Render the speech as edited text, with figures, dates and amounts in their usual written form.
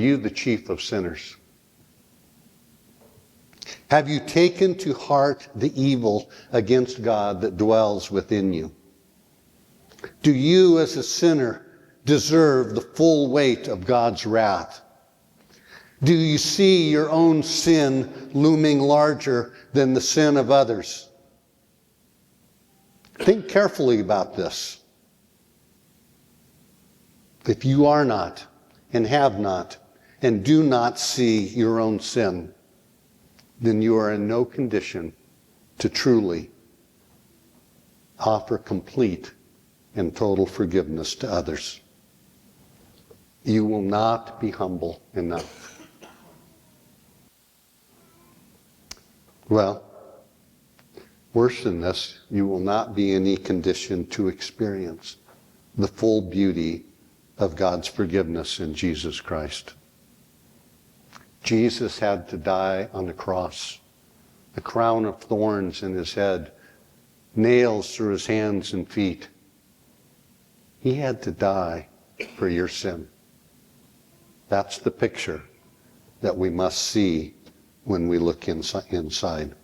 you the chief of sinners? Have you taken to heart the evil against God that dwells within you? Do you, as a sinner, deserve the full weight of God's wrath? Do you see your own sin looming larger than the sin of others? Think carefully about this. If you are not, and have not, and do not see your own sin, then you are in no condition to truly offer complete and total forgiveness to others. You will not be humble enough. Well, worse than this, you will not be in any condition to experience the full beauty of God's forgiveness in Jesus Christ. Jesus had to die on the cross, a crown of thorns in his head, nails through his hands and feet. He had to die for your sin. That's the picture that we must see when we look inside.